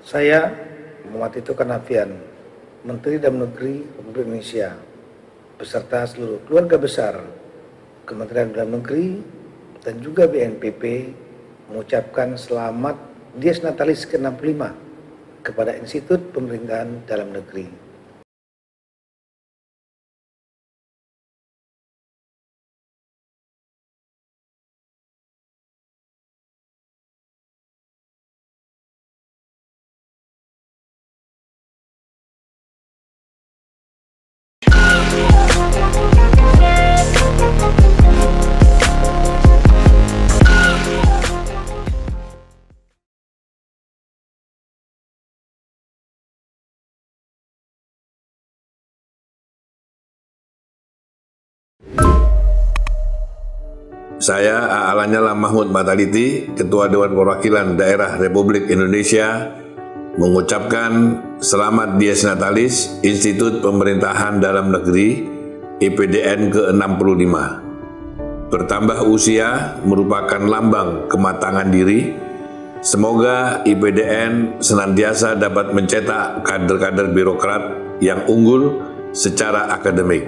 Saya, Muhammad Tito Karnavian, Menteri Dalam Negeri Republik Indonesia, beserta seluruh keluarga besar Kementerian Dalam Negeri dan juga BNPB mengucapkan selamat Dies Natalis ke-65 kepada Institut Pemerintahan Dalam Negeri. Saya A.A. Lanyala Mahmud Mataliti, Ketua Dewan Perwakilan Daerah Republik Indonesia, mengucapkan selamat Dies Natalis Institut Pemerintahan Dalam Negeri IPDN ke-65. Bertambah usia merupakan lambang kematangan diri. Semoga IPDN senantiasa dapat mencetak kader-kader birokrat yang unggul secara akademik,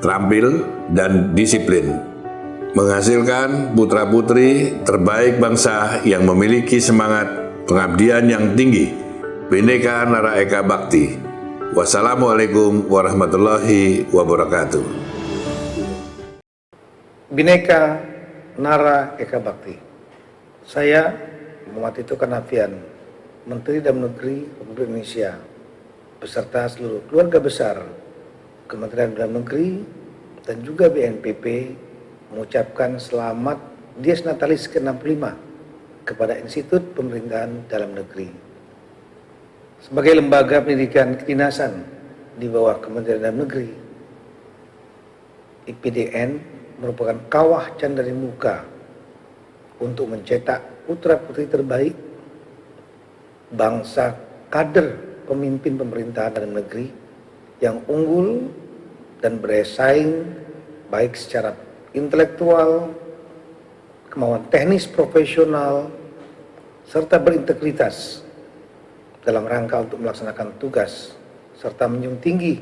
terampil, dan disiplin, menghasilkan putra-putri terbaik bangsa yang memiliki semangat pengabdian yang tinggi. Bhinneka Nara Eka Bhakti. Wassalamualaikum warahmatullahi wabarakatuh. Bhinneka Nara Eka Bhakti. Saya, Muhammad Tito Karnavian, Menteri Dalam Negeri Republik Indonesia, beserta seluruh keluarga besar Kementerian Dalam Negeri dan juga BNPB mengucapkan selamat Dies Natalis ke-65 kepada Institut Pemerintahan Dalam Negeri. Sebagai lembaga pendidikan kedinasan di bawah Kementerian Dalam Negeri, IPDN merupakan kawah candari muka untuk mencetak putra-putri terbaik bangsa, kader pemimpin pemerintahan dalam negeri yang unggul dan bersaing baik secara intelektual, kemauan teknis profesional, serta berintegritas dalam rangka untuk melaksanakan tugas, serta menjunjung tinggi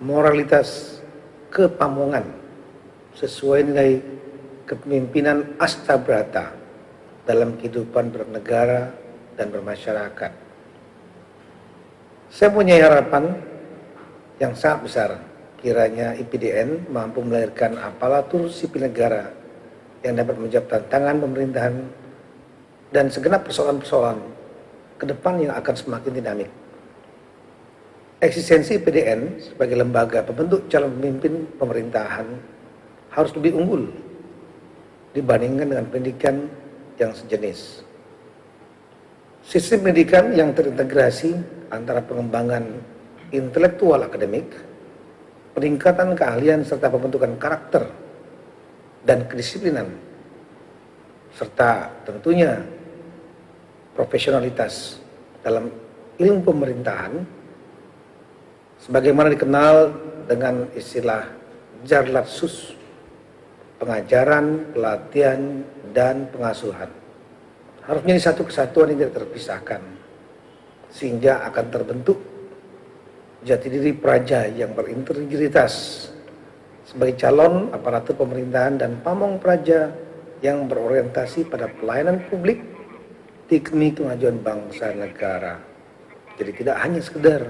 moralitas kepamungan sesuai nilai kepemimpinan astabrata dalam kehidupan bernegara dan bermasyarakat. Saya punya harapan yang sangat besar kiranya IPDN mampu melahirkan aparatur sipil negara yang dapat menjawab tantangan pemerintahan dan segenap persoalan-persoalan ke depan yang akan semakin dinamik. Eksistensi IPDN sebagai lembaga pembentuk calon pemimpin pemerintahan harus lebih unggul dibandingkan dengan pendidikan yang sejenis. Sistem pendidikan yang terintegrasi antara pengembangan intelektual akademik, peningkatan keahlian serta pembentukan karakter dan kedisiplinan, serta tentunya profesionalitas dalam ilmu pemerintahan, sebagaimana dikenal dengan istilah Jarlatsus, pengajaran, pelatihan, dan pengasuhan, harus menjadi satu kesatuan yang tidak terpisahkan, sehingga akan terbentuk jati diri praja yang berintegritas sebagai calon aparatur pemerintahan dan pamong praja yang berorientasi pada pelayanan publik demi kemajuan bangsa negara. Jadi tidak hanya sekedar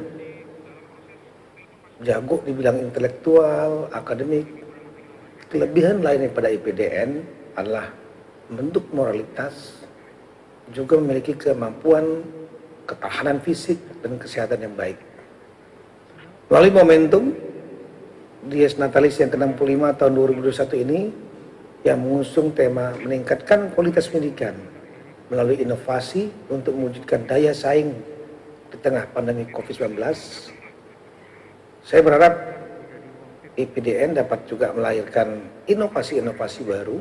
jago di bidang intelektual, akademik. Kelebihan lainnya pada IPDN adalah membentuk moralitas, juga memiliki kemampuan ketahanan fisik dan kesehatan yang baik. Melalui momentum Dies Natalis yang ke-65 tahun 2021 ini yang mengusung tema meningkatkan kualitas pendidikan melalui inovasi untuk mewujudkan daya saing di tengah pandemi COVID-19, saya berharap IPDN dapat juga melahirkan inovasi-inovasi baru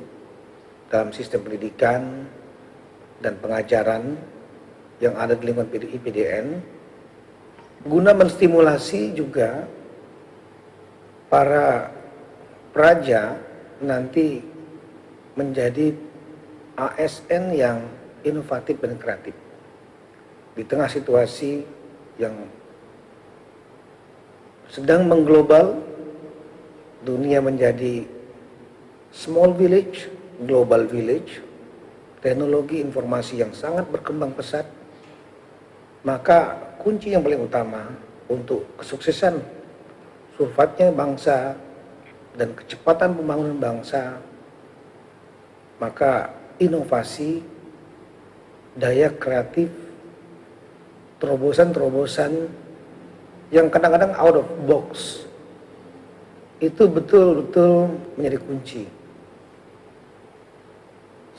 dalam sistem pendidikan dan pengajaran yang ada di lingkungan IPDN, guna menstimulasi juga para praja nanti menjadi ASN yang inovatif dan kreatif. di tengah situasi yang sedang mengglobal, dunia menjadi small village, global village, teknologi informasi yang sangat berkembang pesat, maka kunci yang paling utama untuk kesuksesan survive-nya bangsa dan kecepatan pembangunan bangsa, maka inovasi, daya kreatif, terobosan-terobosan yang kadang-kadang out of box itu betul-betul menjadi kunci.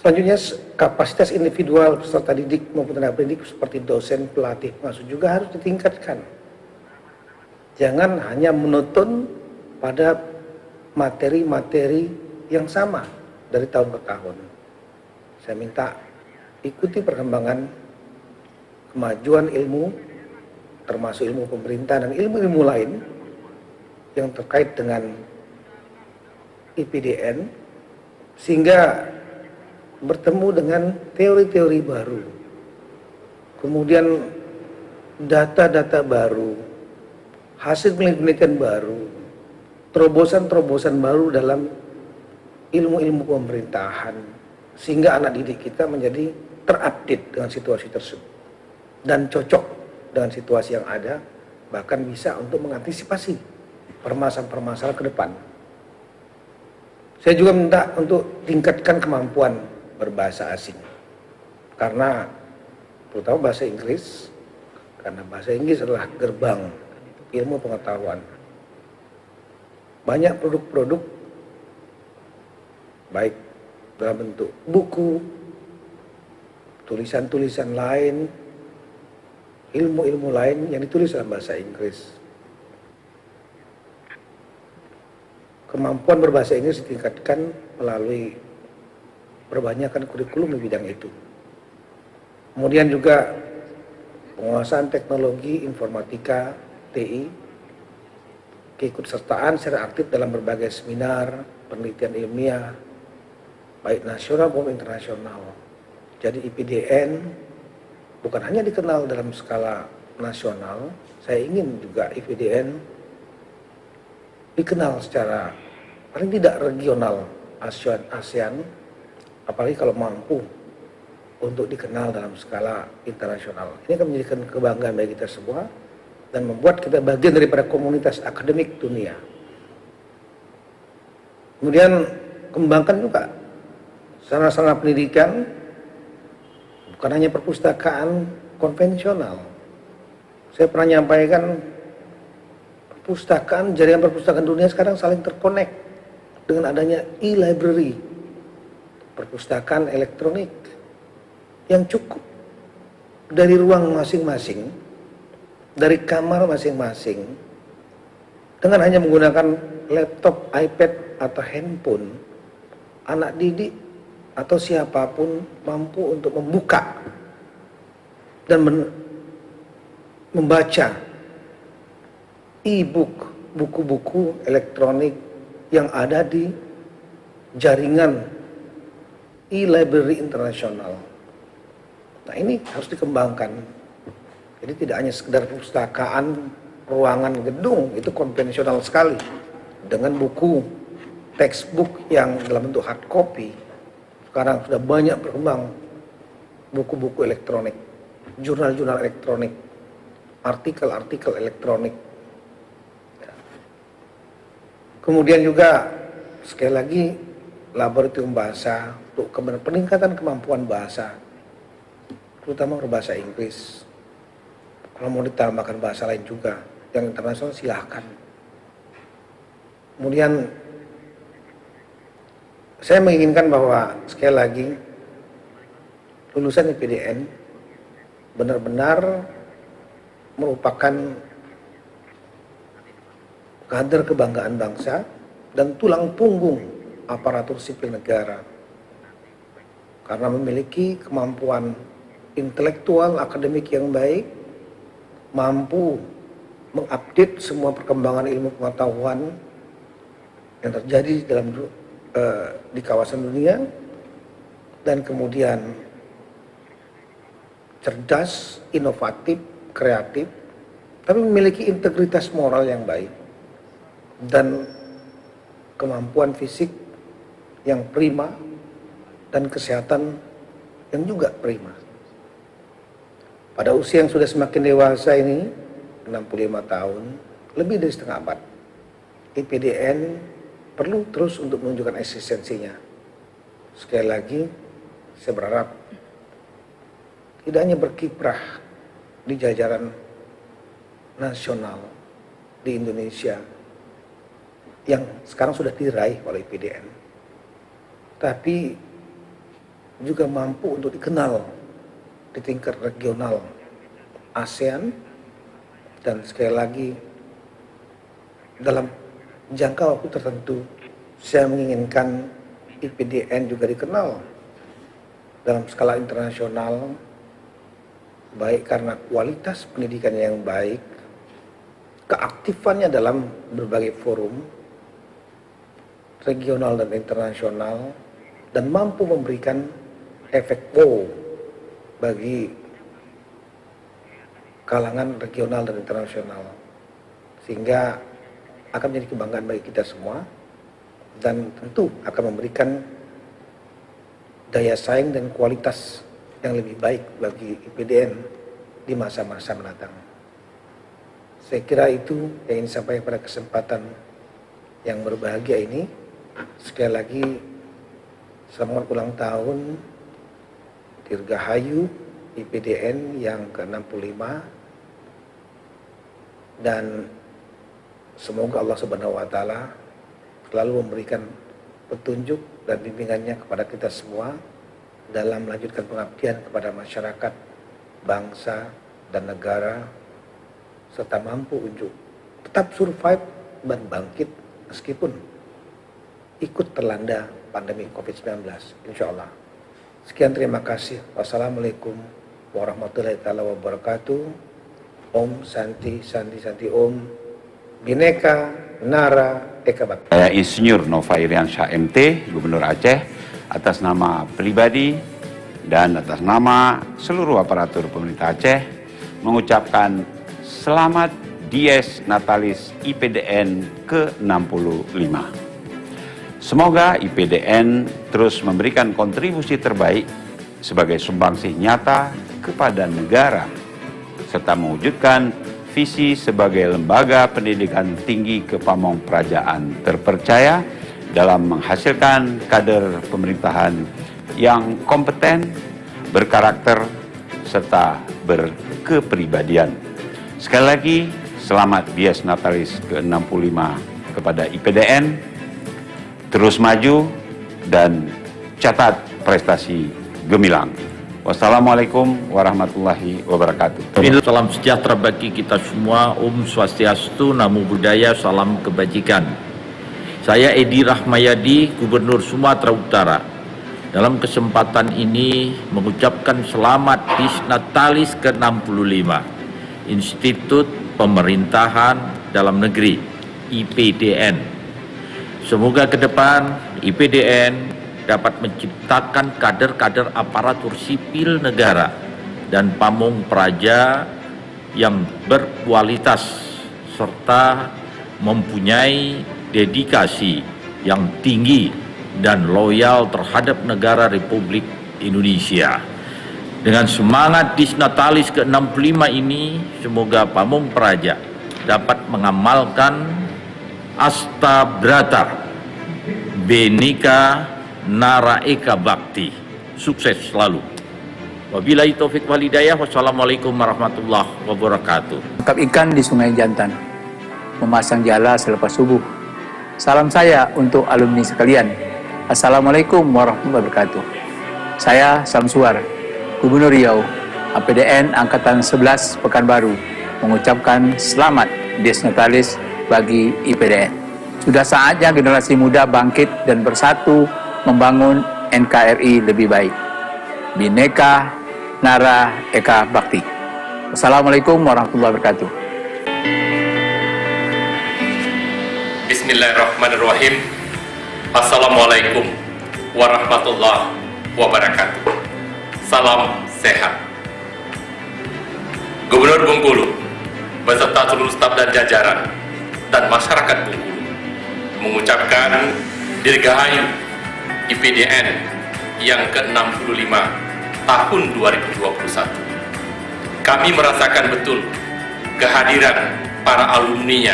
Selanjutnya, kapasitas individual peserta didik maupun tenaga pendidik seperti dosen, pelatih, pengasuh juga harus ditingkatkan. Jangan hanya menonton pada materi-materi yang sama dari tahun ke tahun. Saya minta ikuti perkembangan kemajuan ilmu, termasuk ilmu pemerintah dan ilmu-ilmu lain yang terkait dengan IPDN, sehingga bertemu dengan teori-teori baru, kemudian data-data baru, hasil penelitian baru, terobosan-terobosan baru dalam ilmu-ilmu pemerintahan, sehingga anak didik kita menjadi terupdate dengan situasi tersebut dan cocok dengan situasi yang ada, bahkan bisa untuk mengantisipasi permasalahan-permasalahan ke depan. Saya juga minta untuk tingkatkan kemampuan berbahasa asing, karena terutama bahasa Inggris, karena bahasa Inggris adalah gerbang ilmu pengetahuan. Banyak produk-produk baik dalam bentuk buku, tulisan-tulisan lain, ilmu-ilmu lain yang ditulis dalam bahasa Inggris. Kemampuan berbahasa Inggris ditingkatkan melalui perbanyakkan kurikulum di bidang itu. Kemudian juga penguasaan teknologi informatika, TI, keikutsertaan secara aktif dalam berbagai seminar, penelitian ilmiah, baik nasional maupun internasional. Jadi IPDN bukan hanya dikenal dalam skala nasional, saya ingin juga IPDN dikenal secara paling tidak regional ASEAN, apalagi kalau mampu untuk dikenal dalam skala internasional. Ini akan menjadikan kebanggaan bagi kita semua dan membuat kita bagian daripada komunitas akademik dunia. Kemudian kembangkan juga sarana-sarana pendidikan, bukan hanya perpustakaan konvensional. Saya pernah menyampaikan perpustakaan, jaringan perpustakaan dunia sekarang saling terkonek dengan adanya e-library, perpustakaan elektronik yang cukup dari ruang masing-masing, dari kamar masing-masing, dengan hanya menggunakan laptop, iPad, atau handphone, anak didik atau siapapun mampu untuk membuka dan membaca e-book, buku-buku elektronik yang ada di jaringan e-library internasional. Nah, ini harus dikembangkan. Jadi tidak hanya sekedar perpustakaan, ruangan gedung, itu konvensional sekali. Dengan buku, textbook yang dalam bentuk hard copy, sekarang sudah banyak berkembang buku-buku elektronik, jurnal-jurnal elektronik, artikel-artikel elektronik. Kemudian juga sekali lagi laboratorium bahasa untuk peningkatan kemampuan bahasa, terutama berbahasa Inggris. Kalau mau ditambahkan bahasa lain juga yang internasional silahkan. Kemudian saya menginginkan bahwa sekali lagi lulusan IPDN benar-benar merupakan kader kebanggaan bangsa dan tulang punggung aparatur sipil negara, karena memiliki kemampuan intelektual akademik yang baik, mampu mengupdate semua perkembangan ilmu pengetahuan yang terjadi di kawasan dunia, dan kemudian cerdas, inovatif, kreatif, tapi memiliki integritas moral yang baik dan kemampuan fisik yang prima dan kesehatan yang juga prima. Pada usia yang sudah semakin dewasa ini, 65 tahun, lebih dari setengah abad, IPDN perlu terus untuk menunjukkan eksistensinya. Sekali lagi, saya berharap tidak hanya berkiprah di jajaran nasional di Indonesia yang sekarang sudah diraih oleh IPDN, tapi juga mampu untuk dikenal di tingkat regional ASEAN, dan sekali lagi dalam jangka waktu tertentu saya menginginkan IPDN juga dikenal dalam skala internasional, baik karena kualitas pendidikannya yang baik, keaktifannya dalam berbagai forum regional dan internasional, dan mampu memberikan efek wow bagi kalangan regional dan internasional, sehingga akan menjadi kebanggaan bagi kita semua dan tentu akan memberikan daya saing dan kualitas yang lebih baik bagi IPDN di masa-masa mendatang. Saya kira itu yang ingin sampaikan pada kesempatan yang berbahagia ini. Sekali lagi selamat ulang tahun Dirgahayu IPDN yang ke-65, dan semoga Allah Subhanahu wa Ta'ala selalu memberikan petunjuk dan bimbingannya kepada kita semua dalam melanjutkan pengabdian kepada masyarakat, bangsa, dan negara, serta mampu untuk tetap survive dan bangkit meskipun ikut terlanda pandemi COVID-19, insya Allah. Sekian, terima kasih. Wassalamualaikum warahmatullahi wabarakatuh. Om Santi Santi Santi Om. Bhinneka Nara Eka Bhakti. Saya Insinyur Nova Iriansyah MT, Gubernur Aceh, atas nama pribadi dan atas nama seluruh aparatur pemerintah Aceh mengucapkan selamat Dies Natalis IPDN ke-65. Semoga IPDN terus memberikan kontribusi terbaik sebagai sumbangsih nyata kepada negara, serta mewujudkan visi sebagai lembaga pendidikan tinggi kepamongprajaan terpercaya dalam menghasilkan kader pemerintahan yang kompeten, berkarakter, serta berkepribadian. Sekali lagi, selamat Dies Natalis ke-65 kepada IPDN. Terus maju dan catat prestasi gemilang. Wassalamualaikum warahmatullahi wabarakatuh. Salam sejahtera bagi kita semua. Om Swastiastu, Namo Buddhaya, salam kebajikan. Saya Edi Rahmayadi, Gubernur Sumatera Utara. Dalam kesempatan ini mengucapkan selamat Dies Natalis ke-65 Institut Pemerintahan Dalam Negeri IPDN. Semoga ke depan IPDN dapat menciptakan kader-kader aparatur sipil negara dan pamong praja yang berkualitas serta mempunyai dedikasi yang tinggi dan loyal terhadap negara Republik Indonesia. Dengan semangat Dies Natalis ke-65 ini, semoga pamong praja dapat mengamalkan Asta Brata Bhinneka Nara Eka Bhakti. Sukses selalu. Wabillahi taufik wal hidayah. Wassalamualaikum warahmatullahi wabarakatuh. Tangkap ikan di Sungai Jantan, memasang jala selepas subuh. Salam saya untuk alumni sekalian. Assalamualaikum warahmatullahi wabarakatuh. Saya Samsuar, Gubernur Riau, APDN Angkatan 11 Pekanbaru, mengucapkan selamat Dies Natalis bagi IPDN. Sudah saatnya generasi muda bangkit dan bersatu membangun NKRI lebih baik. Bhinneka Nara Eka Bhakti. Wassalamualaikum warahmatullahi wabarakatuh. Bismillahirrahmanirrahim. Assalamualaikum warahmatullahi wabarakatuh. Salam sehat. Gubernur Bengkulu beserta seluruh staf dan jajaran dan masyarakat Bengkulu mengucapkan Dirgahayu IPDN yang ke-65 tahun 2021. Kami merasakan betul kehadiran para alumninya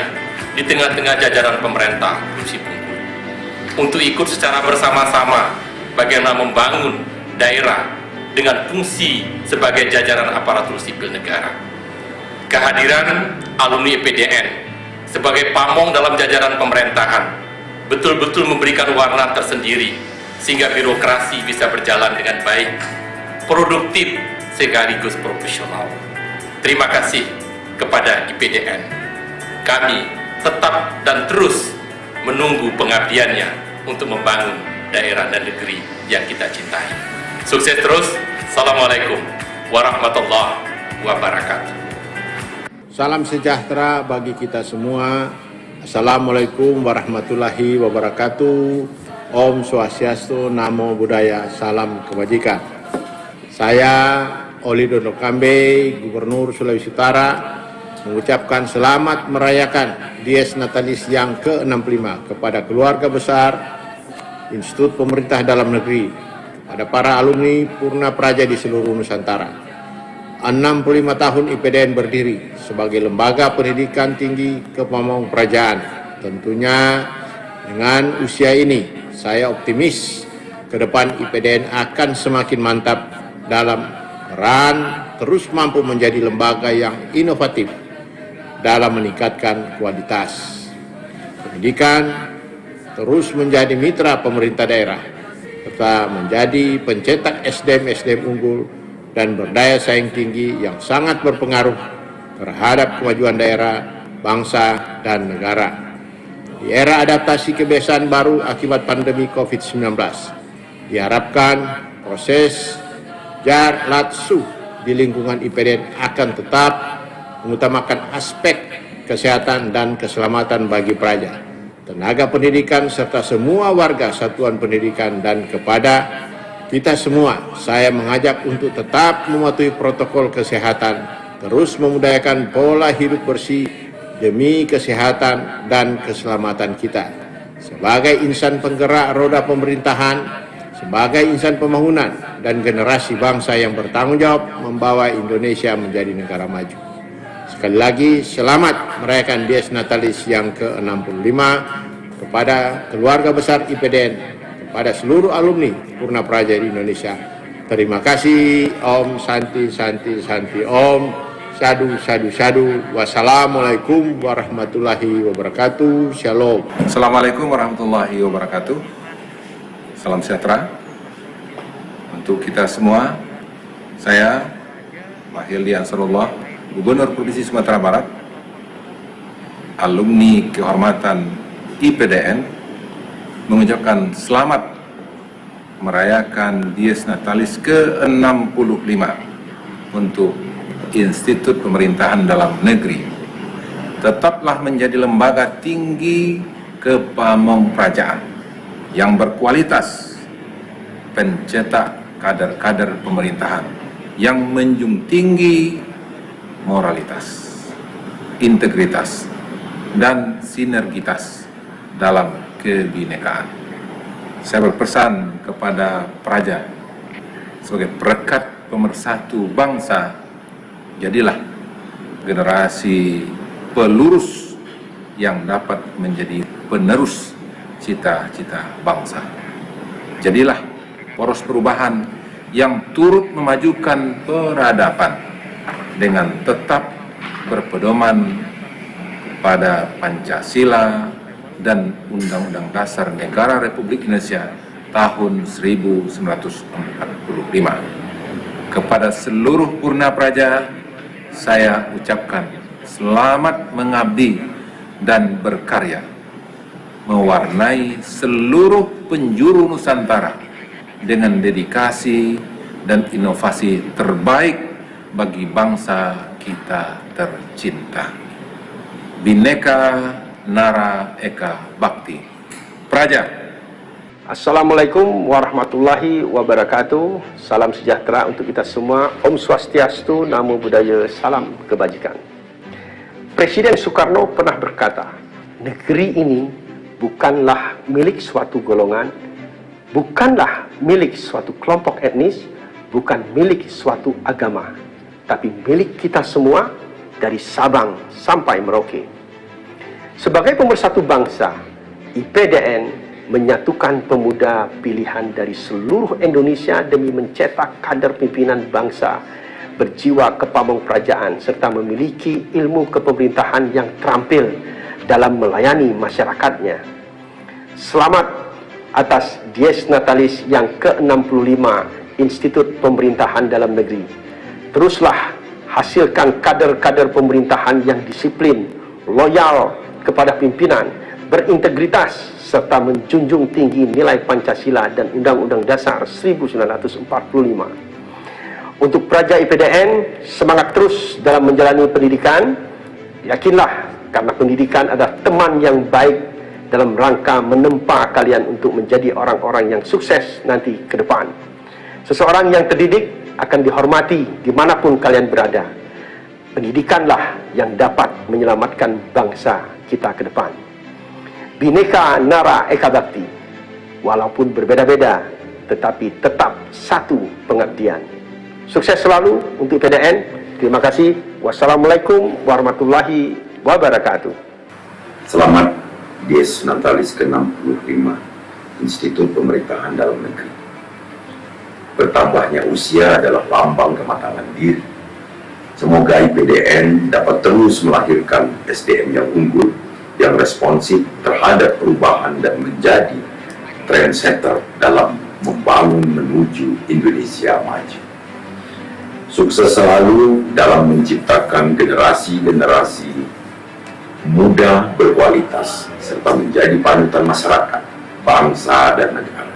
di tengah-tengah jajaran pemerintah Provinsi Bengkulu untuk ikut secara bersama-sama bagaimana membangun daerah dengan fungsi sebagai jajaran aparatur sipil negara. Kehadiran alumni IPDN sebagai pamong dalam jajaran pemerintahan betul-betul memberikan warna tersendiri sehingga birokrasi bisa berjalan dengan baik, produktif, sekaligus profesional. Terima kasih kepada IPDN. Kami tetap dan terus menunggu pengabdiannya untuk membangun daerah dan negeri yang kita cintai. Sukses terus. Assalamualaikum warahmatullahi wabarakatuh. Salam sejahtera bagi kita semua. Assalamualaikum warahmatullahi wabarakatuh. Om Swastiastu, Namo Buddhaya, salam kebajikan. Saya Oli Dondo Kambe, Gubernur Sulawesi Utara, mengucapkan selamat merayakan Dies Natalis yang ke-65 kepada keluarga besar Institut Pemerintah Dalam Negeri, kepada para alumni Purna Praja di seluruh Nusantara. 65 tahun IPDN berdiri sebagai lembaga pendidikan tinggi kepamong kerajaan. Tentunya dengan usia ini, saya optimis ke depan IPDN akan semakin mantap dalam peran terus mampu menjadi lembaga yang inovatif dalam meningkatkan kualitas pendidikan, terus menjadi mitra pemerintah daerah, serta menjadi pencetak SDM-SDM unggul dan berdaya saing tinggi yang sangat berpengaruh terhadap kemajuan daerah, bangsa, dan negara. Di era adaptasi kebiasaan baru akibat pandemi COVID-19, diharapkan proses jar latsu di lingkungan IPDN akan tetap mengutamakan aspek kesehatan dan keselamatan bagi praja, tenaga pendidikan, serta semua warga satuan pendidikan. Dan kepada kita semua, saya mengajak untuk tetap mematuhi protokol kesehatan, terus memudayakan pola hidup bersih demi kesehatan dan keselamatan kita. Sebagai insan penggerak roda pemerintahan, sebagai insan pembangunan dan generasi bangsa yang bertanggung jawab membawa Indonesia menjadi negara maju. Sekali lagi, selamat merayakan Dies Natalis yang ke-65 kepada keluarga besar IPDN, pada seluruh alumni Purna Praja di Indonesia. Terima kasih. Om Santi Santi Santi Om. Sadu Sadu Sadu. Wassalamualaikum warahmatullahi wabarakatuh. Shalom. Assalamualaikum warahmatullahi wabarakatuh. Salam sejahtera untuk kita semua. Saya Mahildi Ansarullah, Gubernur Provinsi Sumatera Barat, alumni kehormatan IPDN, mengucapkan selamat merayakan Dies Natalis ke-65 untuk Institut Pemerintahan Dalam Negeri. Tetaplah menjadi lembaga tinggi kepamongprajaan yang berkualitas, pencetak kader-kader pemerintahan yang menjunjung tinggi moralitas, integritas, dan sinergitas dalam kebinekaan. Saya berpesan kepada praja sebagai perekat pemersatu bangsa, jadilah generasi pelurus yang dapat menjadi penerus cita-cita bangsa. Jadilah poros perubahan yang turut memajukan peradaban dengan tetap berpedoman pada Pancasila dan Undang-Undang Dasar Negara Republik Indonesia tahun 1945. Kepada seluruh Purna Praja, saya ucapkan selamat mengabdi dan berkarya, mewarnai seluruh penjuru Nusantara dengan dedikasi dan inovasi terbaik bagi bangsa kita tercinta. Bhinneka Nara Eka Bhakti. Praja, Assalamualaikum warahmatullahi wabarakatuh. Salam sejahtera untuk kita semua. Om Swastiastu, Namo Buddhaya, salam kebajikan. Presiden Soekarno pernah berkata, negeri ini bukanlah milik suatu golongan, bukanlah milik suatu kelompok etnis, bukan milik suatu agama, tapi milik kita semua dari Sabang sampai Merauke. Sebagai pemersatu bangsa, IPDN menyatukan pemuda pilihan dari seluruh Indonesia demi mencetak kader pimpinan bangsa berjiwa kepamongprajaan serta memiliki ilmu kepemerintahan yang terampil dalam melayani masyarakatnya. Selamat atas Dies Natalis yang ke-65 Institut Pemerintahan Dalam Negeri. Teruslah hasilkan kader-kader pemerintahan yang disiplin, loyal kepada pimpinan, berintegritas, serta menjunjung tinggi nilai Pancasila dan Undang-Undang Dasar 1945. Untuk Praja IPDN, semangat terus dalam menjalani pendidikan. Yakinlah, karena pendidikan adalah teman yang baik dalam rangka menempa kalian untuk menjadi orang-orang yang sukses nanti ke depan. Seseorang yang terdidik akan dihormati dimanapun kalian berada. Pendidikanlah yang dapat menyelamatkan bangsa kita ke depan. Bhinneka Nara Eka Bhakti, walaupun berbeda-beda, tetapi tetap satu pengabdian. Sukses selalu untuk IPDN. Terima kasih. Wassalamualaikum warahmatullahi wabarakatuh. Selamat Dies Natalis ke-65 Institut Pemerintahan Dalam Negeri. Bertambahnya usia adalah lambang kematangan diri. Semoga IPDN dapat terus melahirkan SDM yang unggul, yang responsif terhadap perubahan dan menjadi trendsetter dalam membangun menuju Indonesia maju. Sukses selalu dalam menciptakan generasi-generasi muda berkualitas serta menjadi panutan masyarakat, bangsa dan negara.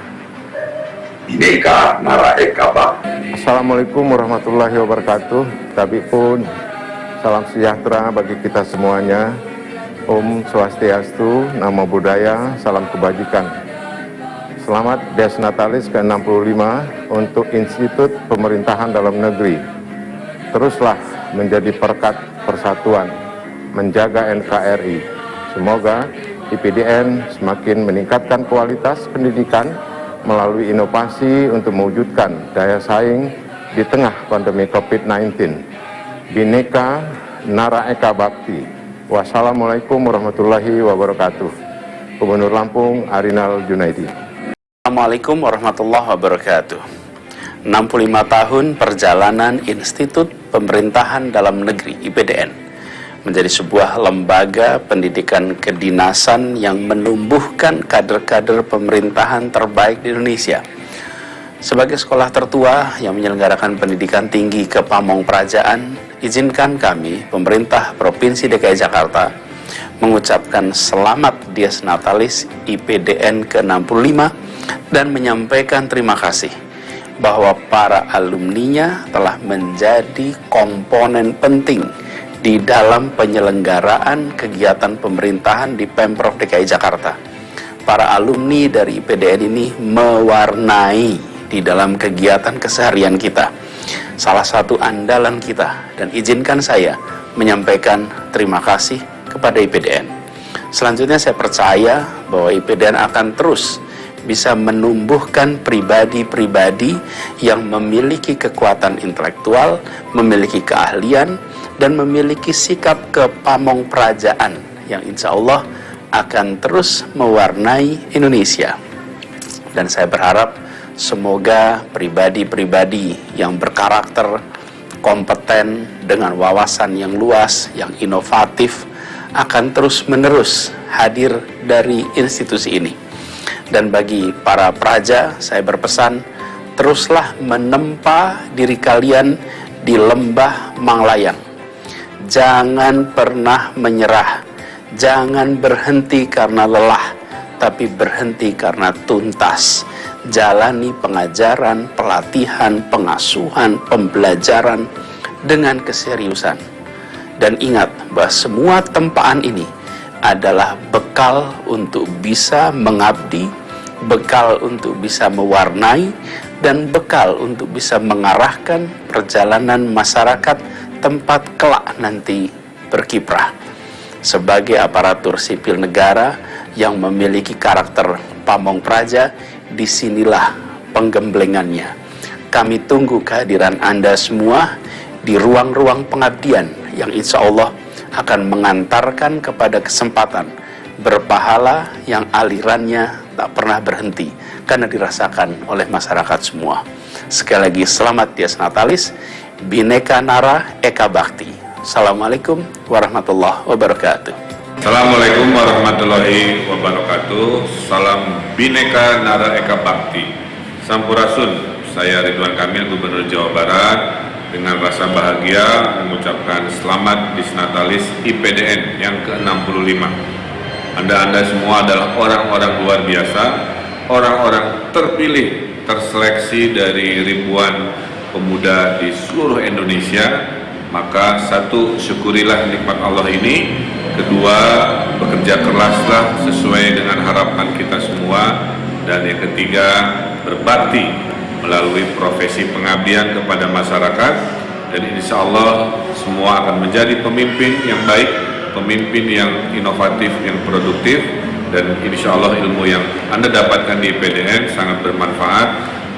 Bhinneka Nara Eka Bhakti. Assalamualaikum warahmatullahi wabarakatuh. Tapi pun salam sejahtera bagi kita semuanya. Om Swastiastu, Namo Buddhaya, salam kebajikan. Selamat Dies Natalis ke-65 untuk Institut Pemerintahan Dalam Negeri. Teruslah menjadi perekat persatuan, menjaga NKRI. Semoga IPDN semakin meningkatkan kualitas pendidikan melalui inovasi untuk mewujudkan daya saing di tengah pandemi COVID-19. Bhinneka Nara Eka Bhakti. Wassalamualaikum warahmatullahi wabarakatuh. Gubernur Lampung, Arinal Junaidi. Assalamualaikum warahmatullahi wabarakatuh. 65 tahun perjalanan Institut Pemerintahan Dalam Negeri IPDN menjadi sebuah lembaga pendidikan kedinasan yang menumbuhkan kader-kader pemerintahan terbaik di Indonesia. Sebagai sekolah tertua yang menyelenggarakan pendidikan tinggi kepamongprajaan, izinkan kami, pemerintah Provinsi DKI Jakarta, mengucapkan selamat Dies Natalis IPDN ke-65 dan menyampaikan terima kasih bahwa para alumninya telah menjadi komponen penting di dalam penyelenggaraan kegiatan pemerintahan di Pemprov DKI Jakarta. Para alumni dari IPDN ini mewarnai di dalam kegiatan keseharian kita, salah satu andalan kita, dan izinkan saya menyampaikan terima kasih kepada IPDN. Selanjutnya saya percaya bahwa IPDN akan terus bisa menumbuhkan pribadi-pribadi yang memiliki kekuatan intelektual, memiliki keahlian, dan memiliki sikap kepamongprajaan yang insya Allah akan terus mewarnai Indonesia. Dan saya berharap semoga pribadi-pribadi yang berkarakter, kompeten, dengan wawasan yang luas, yang inovatif, akan terus-menerus hadir dari institusi ini. Dan bagi para praja, saya berpesan, teruslah menempa diri kalian di lembah Manglayang. Jangan pernah menyerah, jangan berhenti karena lelah, tapi berhenti karena tuntas. Jalani pengajaran, pelatihan, pengasuhan, pembelajaran dengan keseriusan. Dan ingat bahwa semua tempaan ini adalah bekal untuk bisa mengabdi, bekal untuk bisa mewarnai, dan bekal untuk bisa mengarahkan perjalanan masyarakat tempat kelak nanti berkiprah. Sebagai aparatur sipil negara yang memiliki karakter pamong praja, disinilah penggemblengannya. Kami tunggu kehadiran Anda semua di ruang-ruang pengabdian yang insya Allah akan mengantarkan kepada kesempatan berpahala yang alirannya tak pernah berhenti karena dirasakan oleh masyarakat semua. Sekali lagi selamat Dies Natalis, Bhinneka Nara Eka Bhakti. Assalamualaikum warahmatullahi wabarakatuh. Assalamualaikum warahmatullahi wabarakatuh. Salam Bhinneka Nara Eka Bhakti. Sampurasun, saya Ridwan Kamil, Gubernur Jawa Barat, dengan rasa bahagia mengucapkan selamat Dies Natalis IPDN yang ke-65. Anda semua adalah orang-orang luar biasa, orang-orang terpilih, terseleksi dari ribuan pemuda di seluruh Indonesia. Maka satu, syukurilah nikmat Allah ini. Kedua, bekerja keraslah sesuai dengan harapan kita semua. Dan yang ketiga, berbakti melalui profesi pengabdian kepada masyarakat. Dan insya Allah semua akan menjadi pemimpin yang baik, pemimpin yang inovatif, yang produktif, dan insya Allah ilmu yang Anda dapatkan di IPDN sangat bermanfaat,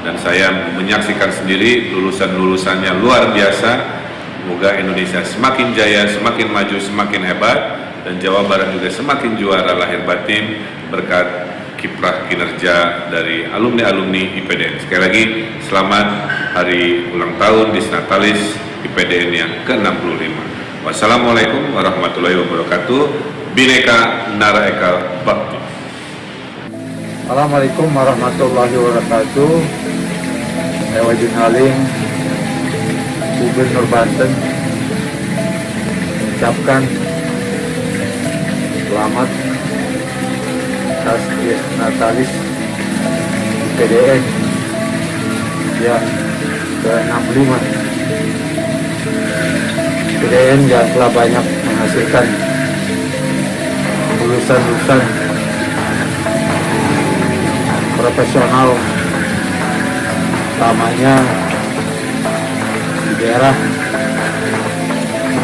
dan saya menyaksikan sendiri lulusan-lulusannya luar biasa. Semoga Indonesia semakin jaya, semakin maju, semakin hebat, dan Jawa Barat juga semakin juara lahir batin berkat kiprah kinerja dari alumni-alumni IPDN. Sekali lagi selamat hari ulang tahun Dies Natalis IPDN yang ke-65. Wassalamualaikum warahmatullahi wabarakatuh. Bhinneka Nara Eka Bhakti. Assalamualaikum warahmatullahi wabarakatuh. Saya Wajid Halim, Gubernur Banten, mengucapkan selamat atas Dies Natalis IPDN yang ke-65. IPDN yang telah banyak menghasilkan lulusan-lulusan profesional, utamanya di daerah.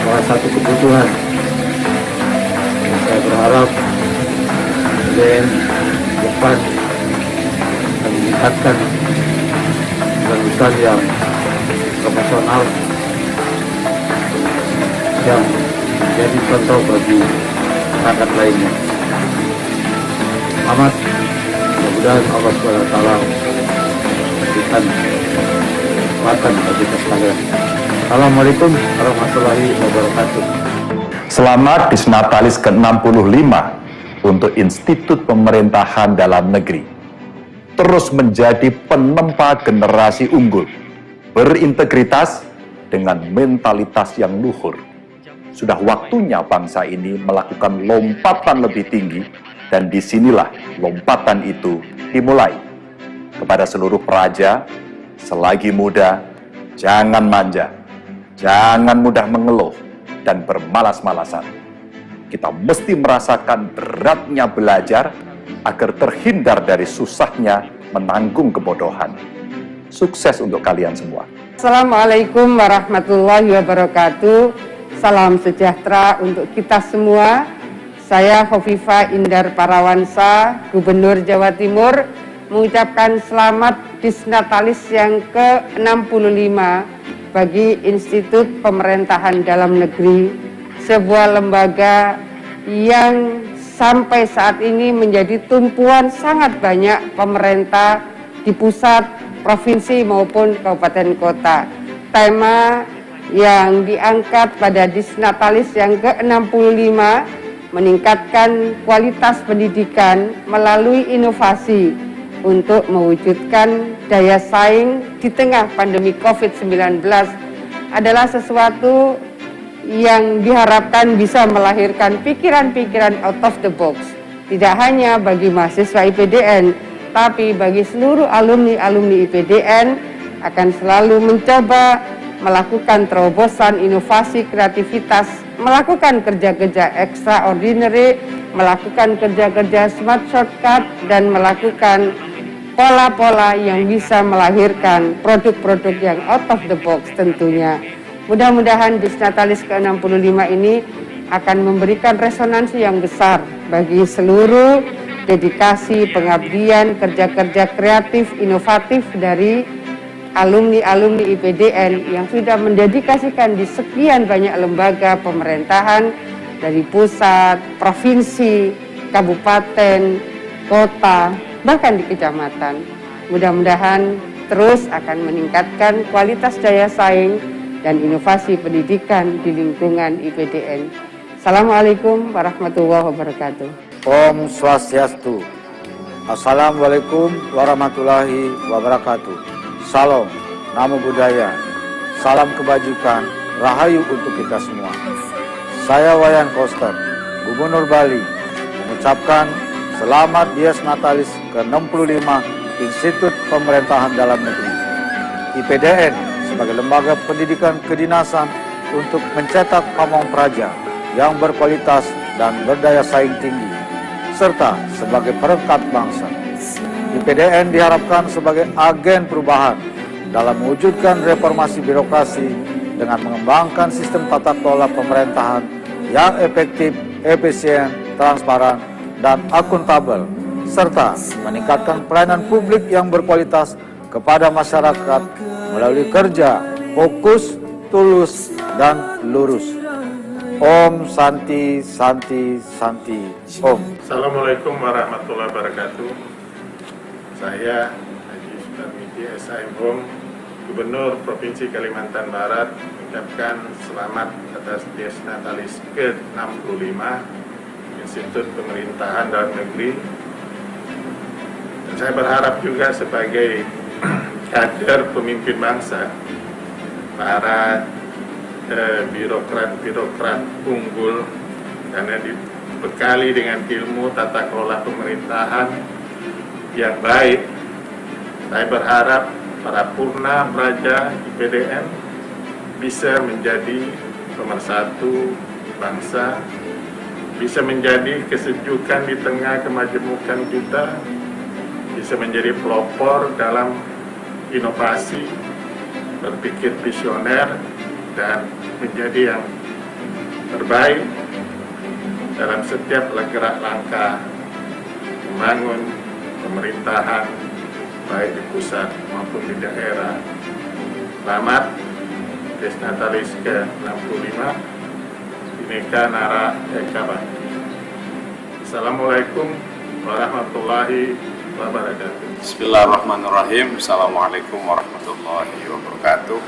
Salah satu kebutuhan, saya berharap IPDN depan akan meningkatkan lulusan yang profesional yang menjadi contoh bagi masyarakat lainnya. Selamat, mudah-mudahan Allah SWT memberikan kekuatan bagi kita sekalian. Assalamualaikum warahmatullahi wabarakatuh. Selamat Dies Natalis ke-65 untuk Institut Pemerintahan Dalam Negeri. Terus menjadi penempa generasi unggul, berintegritas dengan mentalitas yang luhur. Sudah waktunya bangsa ini melakukan lompatan lebih tinggi, dan disinilah lompatan itu dimulai. Kepada seluruh praja, selagi muda, jangan manja, jangan mudah mengeluh dan bermalas-malasan. Kita mesti merasakan beratnya belajar agar terhindar dari susahnya menanggung kebodohan. Sukses untuk kalian semua. Assalamualaikum warahmatullahi wabarakatuh. Salam sejahtera untuk kita semua. Saya Hovifah Indar Parawansa, Gubernur Jawa Timur, mengucapkan selamat Dies Natalis yang ke-65 bagi Institut Pemerintahan Dalam Negeri, sebuah lembaga yang sampai saat ini menjadi tumpuan sangat banyak pemerintah di pusat, provinsi maupun kabupaten kota. Tema yang diangkat pada Dies Natalis yang ke-65 meningkatkan kualitas pendidikan melalui inovasi untuk mewujudkan daya saing di tengah pandemi COVID-19 adalah sesuatu yang diharapkan bisa melahirkan pikiran-pikiran out of the box, tidak hanya bagi mahasiswa IPDN, tapi bagi seluruh alumni-alumni IPDN akan selalu mencoba melakukan terobosan inovasi kreativitas, melakukan kerja-kerja extraordinary, melakukan kerja-kerja smart shortcut, dan melakukan pola-pola yang bisa melahirkan produk-produk yang out of the box tentunya. Mudah-mudahan Disnatalis ke-65 ini akan memberikan resonansi yang besar bagi seluruh dedikasi, pengabdian, kerja-kerja kreatif, inovatif dari alumni-alumni IPDN yang sudah mendedikasikan di sekian banyak lembaga pemerintahan dari pusat, provinsi, kabupaten, kota, bahkan di kecamatan. Mudah-mudahan terus akan meningkatkan kualitas daya saing dan inovasi pendidikan di lingkungan IPDN. Assalamualaikum warahmatullahi wabarakatuh. Om Swastiastu. Assalamualaikum warahmatullahi wabarakatuh. Salam, Namo Buddhaya, salam kebajikan, rahayu untuk kita semua. Saya Wayan Koster, Gubernur Bali, mengucapkan selamat Dies Natalis ke-65 Institut Pemerintahan Dalam Negeri. IPDN sebagai lembaga pendidikan kedinasan untuk mencetak pamong praja yang berkualitas dan berdaya saing tinggi, serta sebagai perekat bangsa. IPDN diharapkan sebagai agen perubahan dalam mewujudkan reformasi birokrasi dengan mengembangkan sistem tata kelola pemerintahan yang efektif, efisien, transparan, dan akuntabel, serta meningkatkan pelayanan publik yang berkualitas kepada masyarakat melalui kerja fokus, tulus, dan lurus. Om Santi Santi Santi Om. Assalamualaikum warahmatullahi wabarakatuh. Saya Haji Sudarmiji SIM, Gubernur Provinsi Kalimantan Barat, mengucapkan selamat atas Dies Natalis ke-65 Institut Pemerintahan Dalam Negeri. Dan saya berharap juga sebagai kader pemimpin bangsa, para birokrat-birokrat unggul karena dibekali dengan ilmu tata kelola pemerintahan yang baik, saya berharap para purna praja IPDN bisa menjadi pemersatu bangsa, bisa menjadi kesejukan di tengah kemajemukan kita, bisa menjadi pelopor dalam inovasi, berpikir visioner, dan menjadi yang terbaik dalam setiap gerak langkah membangun pemerintahan baik di pusat maupun di daerah. Selamat Dies Natalis ke-65 Bhinneka Nara Eka Bhakti. Assalamualaikum warahmatullahi wabarakatuh. Bismillahirrahmanirrahim. Assalamualaikum warahmatullahi wabarakatuh.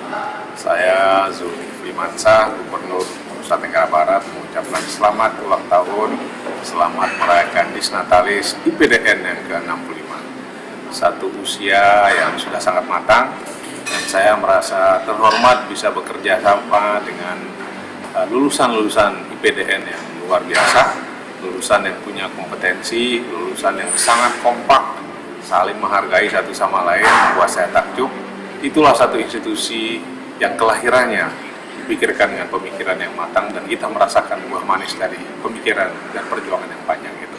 Saya Zulkifli Mansyah, Gubernur Nusa Tenggara Barat, mengucapkan selamat ulang tahun, selamat merayakan Dies Natalis IPDN yang ke-65. Satu usia yang sudah sangat matang, dan saya merasa terhormat bisa bekerja sama dengan lulusan-lulusan IPDN yang luar biasa, lulusan yang punya kompetensi, lulusan yang sangat kompak, saling menghargai satu sama lain, membuat saya takjub. Itulah satu institusi yang kelahirannya dipikirkan dengan pemikiran yang matang, dan kita merasakan buah manis dari pemikiran dan perjuangan yang panjang itu.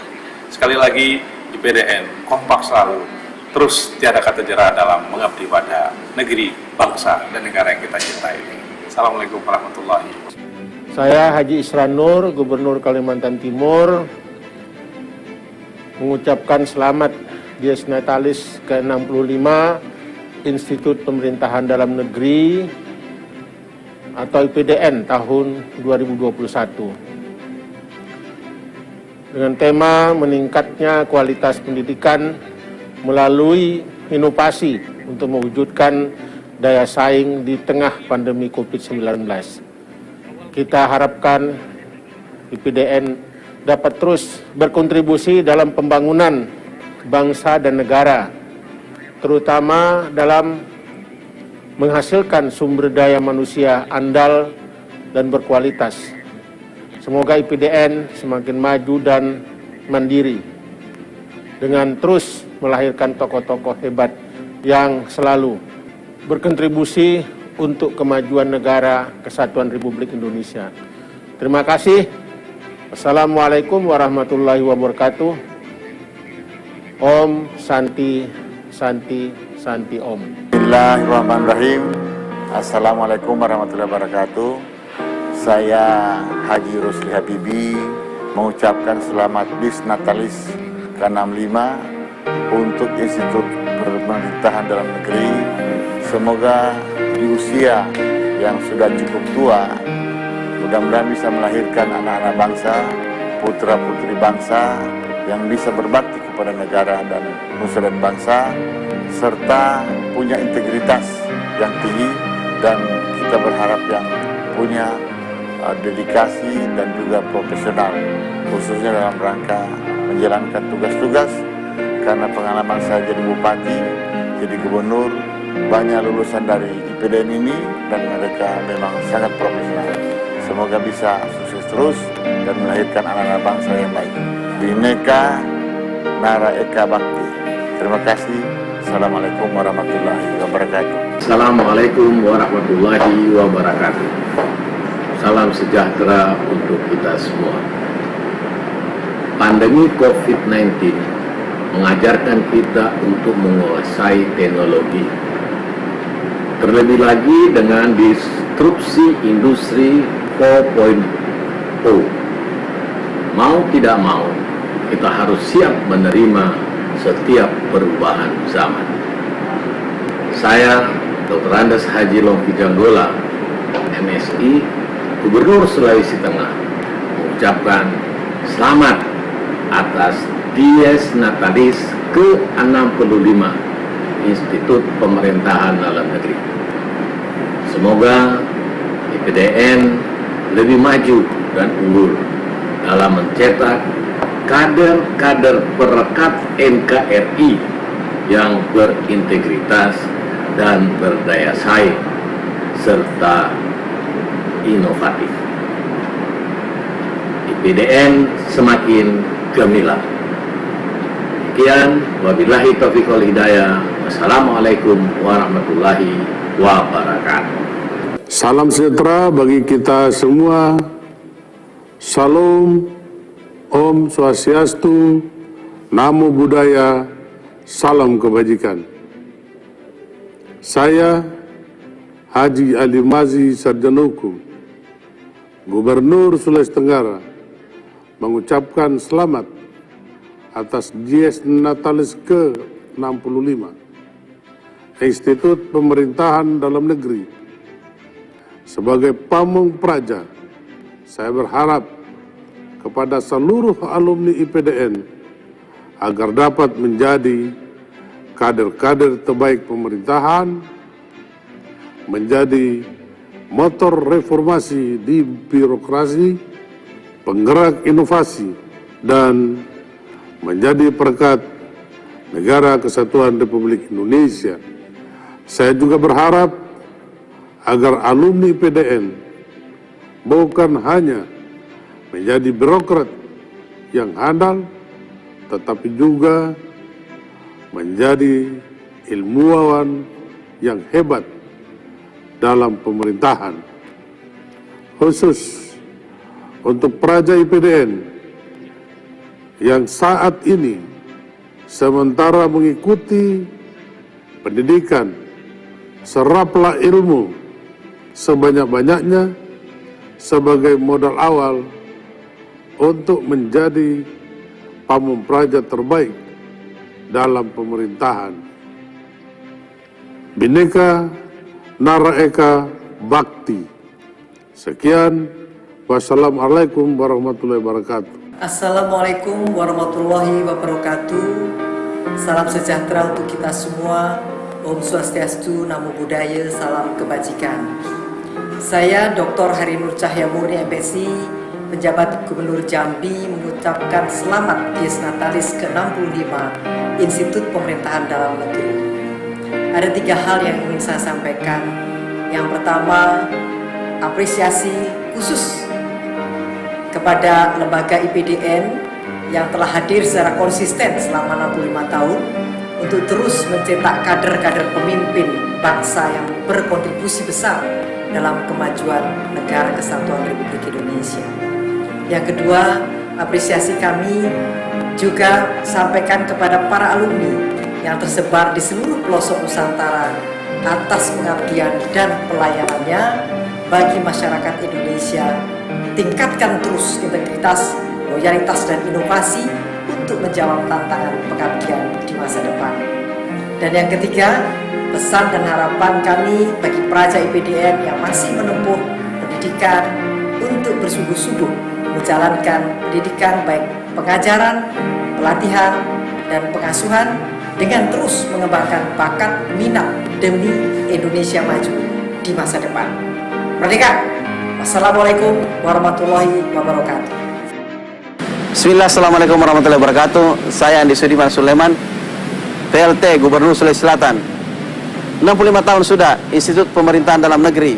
Sekali lagi, IPDN kompak selalu, terus tiada kata jera dalam mengabdi pada negeri, bangsa, dan negara yang kita cintai ini. Assalamualaikum warahmatullahi wabarakatuh. Saya Haji Isran Nur, Gubernur Kalimantan Timur, mengucapkan selamat Dies Natalis ke-65 Institut Pemerintahan Dalam Negeri atau IPDN tahun 2021 dengan tema meningkatnya kualitas pendidikan melalui inovasi untuk mewujudkan daya saing di tengah pandemi COVID-19. Kita harapkan IPDN dapat terus berkontribusi dalam pembangunan bangsa dan negara, terutama dalam menghasilkan sumber daya manusia andal dan berkualitas. Semoga IPDN semakin maju dan mandiri dengan terus melahirkan tokoh-tokoh hebat yang selalu berkontribusi untuk kemajuan negara Kesatuan Republik Indonesia. Terima kasih. Assalamualaikum warahmatullahi wabarakatuh. Om Santi Santi Om. Bismillahirrahmanirrahim. Assalamualaikum warahmatullahi wabarakatuh. Saya Haji Rusli Habibi mengucapkan selamat Disnatalis ke-65 untuk Institut Pemerintahan Dalam Negeri. Semoga di usia yang sudah cukup tua, mudah-mudahan bisa melahirkan anak-anak bangsa, putra-putri bangsa yang bisa berbakti kepada negara dan nusa dan bangsa, serta punya integritas yang tinggi, dan kita berharap yang punya dedikasi dan juga profesional, khususnya dalam rangka menjalankan tugas-tugas. Karena pengalaman saya jadi bupati, jadi gubernur, banyak lulusan dari IPDN ini dan mereka memang sangat profesional. Semoga bisa sukses terus dan melahirkan anak-anak bangsa yang baik. Bhinneka Nara Eka Bhakti. Terima kasih. Assalamualaikum warahmatullahi wabarakatuh. Assalamualaikum warahmatullahi wabarakatuh. Salam sejahtera untuk kita semua. Pandemi COVID-19 mengajarkan kita untuk menguasai teknologi. Terlebih lagi dengan disrupsi industri 4.0. Mau tidak mau, kita harus siap menerima setiap perubahan zaman. Saya, Dr. Andes Haji Longki Janggola, MSI, Gubernur Sulawesi Tengah, mengucapkan selamat atas Dies Natalis ke-65 Institut Pemerintahan Dalam Negeri. Semoga IPDN lebih maju dan unggul dalam mencetak kader-kader perekat NKRI yang berintegritas dan berdaya saing serta inovatif. IPDN semakin gemilang. Sekian, wabillahi taufiq wal hidayah. Wassalamualaikum warahmatullahi wabarakatuh. Salam sejahtera bagi kita semua. Salam, Om Swastiastu, Namo Buddhaya, salam kebajikan. Saya Haji Ali Mazi Sarjana Hukum, Gubernur Sulawesi Tenggara, mengucapkan selamat atas Dies Natalis ke-65 Institut Pemerintahan Dalam Negeri. Sebagai pamong praja, saya berharap kepada seluruh alumni IPDN agar dapat menjadi kader-kader terbaik pemerintahan, menjadi motor reformasi di birokrasi, penggerak inovasi, dan menjadi perekat Negara Kesatuan Republik Indonesia. Saya juga berharap agar alumni IPDN bukan hanya menjadi birokrat yang handal, tetapi juga menjadi ilmuwan yang hebat dalam pemerintahan. Khusus untuk praja IPDN yang saat ini sementara mengikuti pendidikan, seraplah ilmu sebanyak-banyaknya sebagai modal awal untuk menjadi pamong praja terbaik dalam pemerintahan. Bhinneka Nara Eka Bhakti. Sekian, wassalamualaikum warahmatullahi wabarakatuh. Assalamualaikum warahmatullahi wabarakatuh. Salam sejahtera untuk kita semua. Om Swastiastu, Namo Buddhaya, salam kebajikan. Saya Dr. Harinur Cahyamurni MPSI, penjabat Gubernur Jambi, mengucapkan selamat Dies Natalis ke-65 Institut Pemerintahan Dalam Negeri. Ada 3 hal yang ingin saya sampaikan. Yang pertama, apresiasi khusus kepada lembaga IPDN yang telah hadir secara konsisten selama 65 tahun untuk terus mencetak kader-kader pemimpin bangsa yang berkontribusi besar dalam kemajuan Negara Kesatuan Republik Indonesia. Yang kedua, apresiasi kami juga sampaikan kepada para alumni yang tersebar di seluruh pelosok Nusantara atas pengabdian dan pelayanannya bagi masyarakat Indonesia. Tingkatkan terus integritas, loyalitas, dan inovasi untuk menjawab tantangan pengabdian di masa depan. Dan yang ketiga, pesan dan harapan kami bagi peraja IPDN yang masih menempuh pendidikan untuk bersungguh-sungguh menjalankan pendidikan baik pengajaran, pelatihan, dan pengasuhan dengan terus mengembangkan bakat minat demi Indonesia maju di masa depan. Merdeka! Wassalamualaikum warahmatullahi wabarakatuh. Bismillah, assalamualaikum warahmatullahi wabarakatuh. Saya Andi Sudiman Sulaiman, PLT Gubernur Sulawesi Selatan. 65 tahun sudah Institut Pemerintahan Dalam Negeri.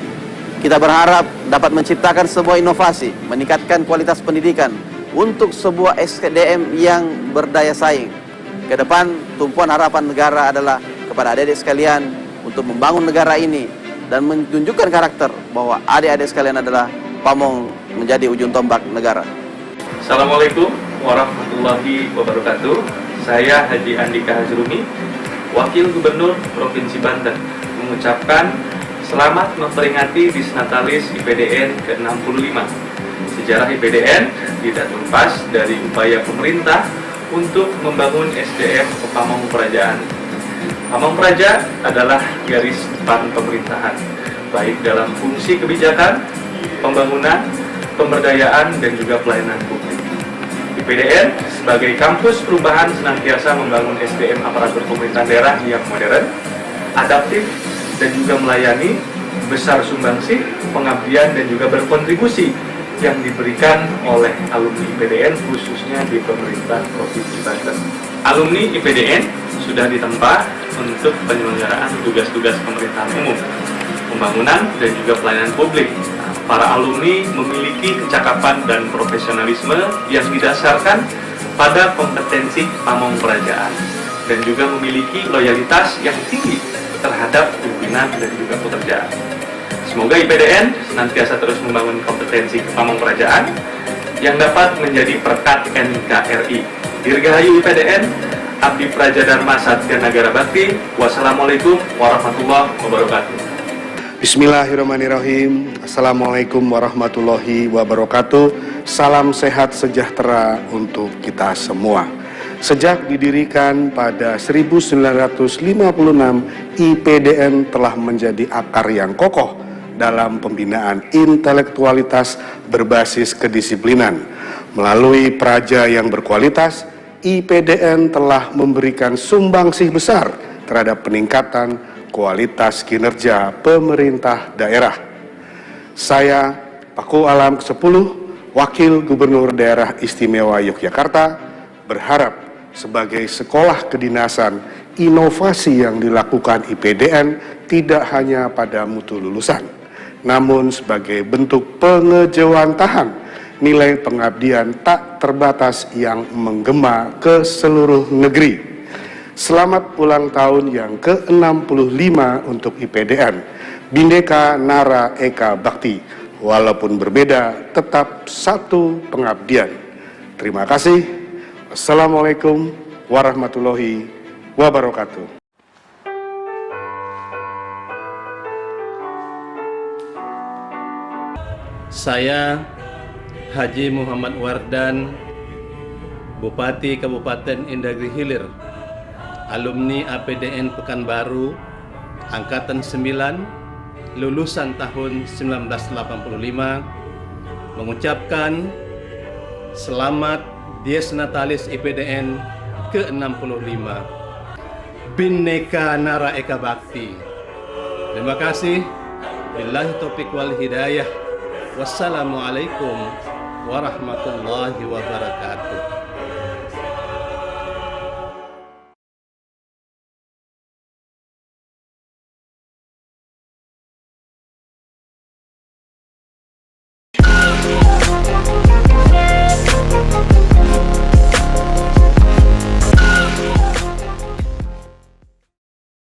Kita berharap dapat menciptakan sebuah inovasi, meningkatkan kualitas pendidikan untuk sebuah SDM yang berdaya saing. Ke depan, tumpuan harapan negara adalah kepada adik-adik sekalian untuk membangun negara ini dan menunjukkan karakter bahwa adik-adik sekalian adalah pamong menjadi ujung tombak negara. Assalamualaikum warahmatullahi wabarakatuh. Saya Haji Andika Hazrumi, Wakil Gubernur Provinsi Banten, mengucapkan selamat memperingati Disnatalis IPDN ke-65. Sejarah IPDN tidak lepas dari upaya pemerintah untuk membangun SDM Pamong Praja. Pamong Praja adalah garis depan pemerintahan, baik dalam fungsi kebijakan, pembangunan, pemberdayaan, dan juga pelayanan publik. IPDN sebagai kampus perubahan senantiasa membangun SDM aparatur pemerintahan daerah yang modern, adaptif, dan juga melayani, besar sumbangsih, pengabdian, dan juga berkontribusi yang diberikan oleh alumni IPDN khususnya di pemerintah Provinsi Banten. Alumni IPDN sudah ditempa untuk penyelenggaraan tugas-tugas pemerintahan umum, pembangunan, dan juga pelayanan publik. Para alumni memiliki kecakapan dan profesionalisme yang didasarkan pada kompetensi pamong kerajaan dan juga memiliki loyalitas yang tinggi terhadap pimpinan dan juga pekerjaan. Semoga IPDN senantiasa terus membangun kompetensi pamong kerajaan yang dapat menjadi perkat NKRI. Dirgahayu IPDN, Abdi Praja Dharma Satya Nagara Bakti. Wassalamualaikum warahmatullahi wabarakatuh. Bismillahirrahmanirrahim. Assalamualaikum warahmatullahi wabarakatuh. Salam sehat sejahtera untuk kita semua. Sejak didirikan pada 1956, IPDN telah menjadi akar yang kokoh dalam pembinaan intelektualitas berbasis kedisiplinan. Melalui praja yang berkualitas, IPDN telah memberikan sumbangsih besar terhadap peningkatan kualitas kinerja pemerintah daerah. Saya, Paku Alam ke-10, Wakil Gubernur Daerah Istimewa Yogyakarta, berharap sebagai sekolah kedinasan, inovasi yang dilakukan IPDN tidak hanya pada mutu lulusan, namun sebagai bentuk pengejawantahan nilai pengabdian tak terbatas yang menggema ke seluruh negeri. Selamat ulang tahun yang ke-65 untuk IPDN, Bhinneka Nara Eka Bhakti. Walaupun berbeda, tetap satu pengabdian. Terima kasih. Wassalamualaikum warahmatullahi wabarakatuh. Saya Haji Muhammad Wardan, Bupati Kabupaten Indagri Hilir, alumni APDN Pekanbaru, Angkatan 9, lulusan tahun 1985, mengucapkan selamat Dies Natalis IPDN ke-65, Bhinneka Nara Eka Bhakti. Terima kasih. Billahi taufiq wal hidayah. Wassalamualaikum warahmatullahi wabarakatuh.